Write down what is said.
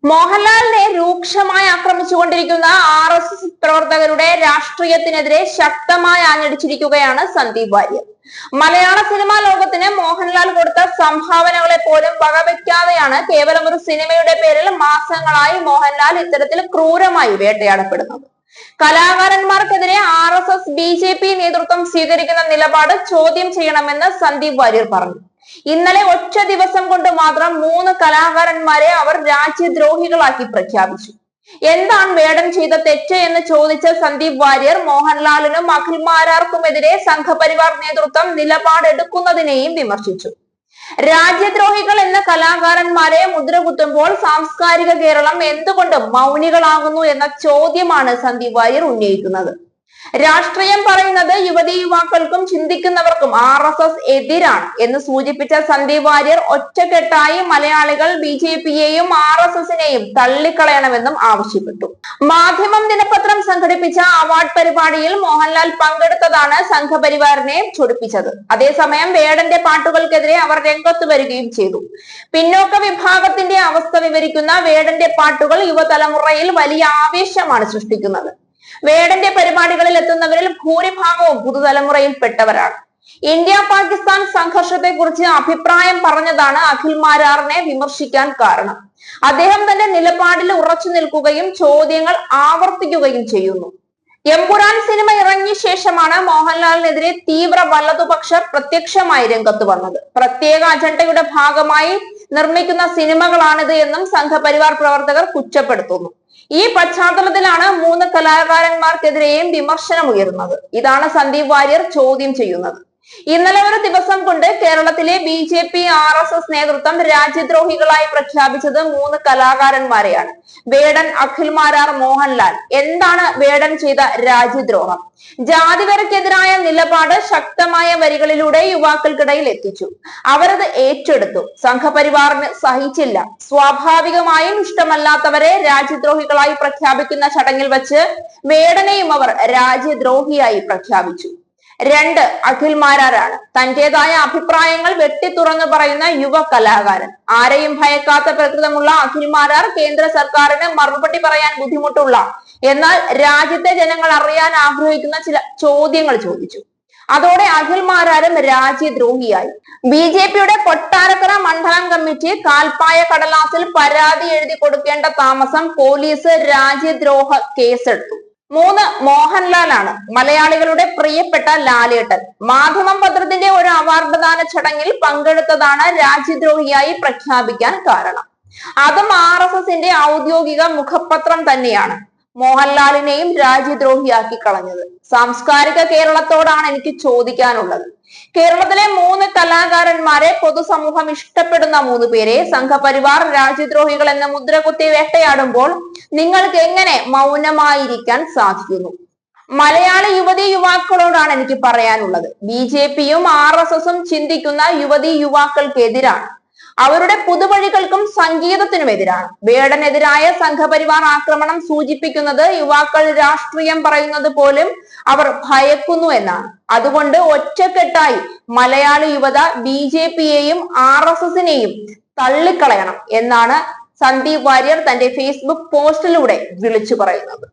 മോഹൻലാലിനെ രൂക്ഷമായി ആക്രമിച്ചുകൊണ്ടിരിക്കുന്ന RSS പ്രവർത്തകരുടെ രാഷ്ട്രീയത്തിനെതിരെ ശക്തമായി ആഞ്ഞടിച്ചിരിക്കുകയാണ് സന്ദീപ് വാര്യർ. മലയാള സിനിമാ ലോകത്തിന് മോഹൻലാൽ കൊടുത്ത സംഭാവനകളെ പോലും വകവെക്കാതെയാണ് കേവലം ഒരു സിനിമയുടെ പേരിൽ മാസങ്ങളായി മോഹൻലാൽ ഇത്തരത്തിൽ ക്രൂരമായി വേട്ടയാടപ്പെടുന്നത്. കലാകാരന്മാർക്കെതിരെ RSS BJP നേതൃത്വം സ്വീകരിക്കുന്ന നിലപാട് ചോദ്യം ചെയ്യണമെന്ന് സന്ദീപ് വാര്യർ പറഞ്ഞു. ഇന്നലെ ഒറ്റ ദിവസം കൊണ്ട് മാത്രം 3 കലാകാരന്മാരെ അവർ രാജ്യദ്രോഹികളാക്കി പ്രഖ്യാപിച്ചു. എന്താണ് വേടൻ ചെയ്ത തെറ്റ് എന്ന് ചോദിച്ച സന്ദീപ് വാര്യർ മോഹൻലാലിനും അഖിൽ മാരാർക്കുമെതിരെ സംഘപരിവാർ നേതൃത്വം നിലപാടെടുക്കുന്നതിനെയും വിമർശിച്ചു. രാജ്യദ്രോഹികൾ എന്ന കലാകാരന്മാരെ മുദ്രകുത്തുമ്പോൾ സാംസ്കാരിക കേരളം എന്തുകൊണ്ട് മൗനികളാകുന്നു എന്ന ചോദ്യമാണ് സന്ദീപ് വാര്യർ ഉന്നയിക്കുന്നത്. രാഷ്ട്രീയം പറയുന്നത് യുവതി യുവാക്കൾക്കും ചിന്തിക്കുന്നവർക്കും RSS എതിരാണ് എന്ന് സൂചിപ്പിച്ച സന്ദീപ് വാര്യർ ഒറ്റക്കെട്ടായി മലയാളികൾ BJPയെയും RSSനെയും തള്ളിക്കളയണമെന്നും ആവശ്യപ്പെട്ടു. മാധ്യമം ദിനപത്രം സംഘടിപ്പിച്ച അവാർഡ് പരിപാടിയിൽ മോഹൻലാൽ പങ്കെടുത്തതാണ് സംഘപരിവാറിനെ ചൊടിപ്പിച്ചത്. അതേസമയം വേടന്റെ പാട്ടുകൾക്കെതിരെ അവർ രംഗത്ത് വരികയും ചെയ്തു. പിന്നോക്ക വിഭാഗത്തിന്റെ അവസ്ഥ വിവരിക്കുന്ന വേടന്റെ പാട്ടുകൾ യുവതലമുറയിൽ വലിയ ആവേശമാണ് സൃഷ്ടിക്കുന്നത്. വേടന്റെ പരിപാടികളിൽ എത്തുന്നവരിൽ ഭൂരിഭാഗവും പുതുതലമുറയിൽപ്പെട്ടവരാണ്. ഇന്ത്യ പാകിസ്ഥാൻ സംഘർഷത്തെ കുറിച്ച് അഭിപ്രായം പറഞ്ഞതാണ് അഖിൽ മാരാറിനെ വിമർശിക്കാൻ കാരണം. അദ്ദേഹം തന്റെ നിലപാടിൽ ഉറച്ചു നിൽക്കുകയും ചോദ്യങ്ങൾ ആവർത്തിക്കുകയും ചെയ്യുന്നു. എമ്പുരാൻ സിനിമ ഇറങ്ങിയ ശേഷമാണ് മോഹൻലാലിനെതിരെ തീവ്ര വലതുപക്ഷർ പ്രത്യക്ഷമായി രംഗത്ത് വന്നത്. പ്രത്യേക അജണ്ടയുടെ ഭാഗമായി നിർമ്മിക്കുന്ന സിനിമകളാണിത് എന്നും സംഘപരിവാർ പ്രവർത്തകർ കുറ്റപ്പെടുത്തുന്നു. ഈ പശ്ചാത്തലത്തിലാണ് 3 കലാകാരന്മാർക്കെതിരെയും വിമർശനം ഉയർന്നത്. ഇതാണ് സന്ദീപ് വാര്യർ ചോദ്യം ചെയ്യുന്നത്. ഇന്നലെ ഒരു ദിവസം കൊണ്ട് കേരളത്തിലെ BJP RSS നേതൃത്വം രാജ്യദ്രോഹികളായി പ്രഖ്യാപിച്ചത് 3 കലാകാരന്മാരെയാണ്: വേടൻ, അഖിൽ മാരാർ, മോഹൻലാൽ. എന്താണ് വേടൻ ചെയ്ത രാജ്യദ്രോഹം? ജാതിവരക്കെതിരായ നിലപാട് ശക്തമായ വരികളിലൂടെ യുവാക്കൾക്കിടയിൽ എത്തിച്ചു. അവരത് ഏറ്റെടുത്തു. സംഘപരിവാറിന് സഹിച്ചില്ല. സ്വാഭാവികമായും ഇഷ്ടമല്ലാത്തവരെ രാജ്യദ്രോഹികളായി പ്രഖ്യാപിക്കുന്ന ചടങ്ങിൽ വെച്ച് വേടനെയും അവർ രാജ്യദ്രോഹിയായി പ്രഖ്യാപിച്ചു. 2 അഖിൽ മാരാരാണ്. തന്റേതായ അഭിപ്രായങ്ങൾ വെട്ടിത്തുറന്നു പറയുന്ന യുവ കലാകാരൻ. ആരെയും ഭയക്കാത്ത പ്രകൃതമുള്ള അഖിൽ മാരാർ കേന്ദ്ര സർക്കാരിന് മറുപടി പറയാൻ ബുദ്ധിമുട്ടുള്ള, എന്നാൽ രാജ്യത്തെ ജനങ്ങൾ അറിയാൻ ആഗ്രഹിക്കുന്ന ചില ചോദ്യങ്ങൾ ചോദിച്ചു. അതോടെ അഖിൽ മാരാരും രാജ്യദ്രോഹിയായി. BJPയുടെ കൊട്ടാരക്കര മണ്ഡലം കമ്മിറ്റി കാൽപ്പായ കടലാസിൽ പരാതി എഴുതി കൊടുക്കേണ്ട താമസം പോലീസ് രാജ്യദ്രോഹ കേസെടുത്തു. 3 മോഹൻലാലാണ്. മലയാളികളുടെ പ്രിയപ്പെട്ട ലാലേട്ടൻ മാധ്യമം പത്രത്തിന്റെ ഒരു അവാർഡ് ദാന ചടങ്ങിൽ പങ്കെടുത്തതാണ് രാജ്യദ്രോഹിയായി പ്രഖ്യാപിക്കാൻ കാരണം. അതും RSSന്റെ ഔദ്യോഗിക മുഖപത്രം തന്നെയാണ് മോഹൻലാലിനെയും രാജ്യദ്രോഹിയാക്കി കളഞ്ഞത്. സാംസ്കാരിക കേരളത്തോടാണ് എനിക്ക് ചോദിക്കാനുള്ളത്. കേരളത്തിലെ 3 കലാകാരന്മാരെ പൊതുസമൂഹം ഇഷ്ടപ്പെടുന്ന 3 പേരെ സംഘപരിവാർ രാജ്യദ്രോഹികൾ എന്ന മുദ്രകുത്തി വേട്ടയാടുമ്പോൾ നിങ്ങൾക്ക് എങ്ങനെ മൗനമായിരിക്കാൻ സാധിക്കുന്നു? മലയാളി യുവതി യുവാക്കളോടാണ് എനിക്ക് പറയാനുള്ളത്. BJPയും RSSും ചിന്തിക്കുന്ന യുവതി യുവാക്കൾക്കെതിരാണ്. അവരുടെ പുതുവഴികൾക്കും സംഗീതത്തിനുമെതിരാണ്. വേടനെതിരായ സംഘപരിവാർ ആക്രമണം സൂചിപ്പിക്കുന്നത് യുവാക്കൾ രാഷ്ട്രീയം പറയുന്നത് പോലും അവർ ഭയക്കുന്നു എന്നാണ്. അതുകൊണ്ട് ഒറ്റക്കെട്ടായി മലയാളി യുവത BJPയെയും RSSനെയും തള്ളിക്കളയണം എന്നാണ് സന്ദീപ് വാര്യർ തന്റെ ഫേസ്ബുക്ക് പോസ്റ്റിലൂടെ വിളിച്ചു പറയുന്നത്.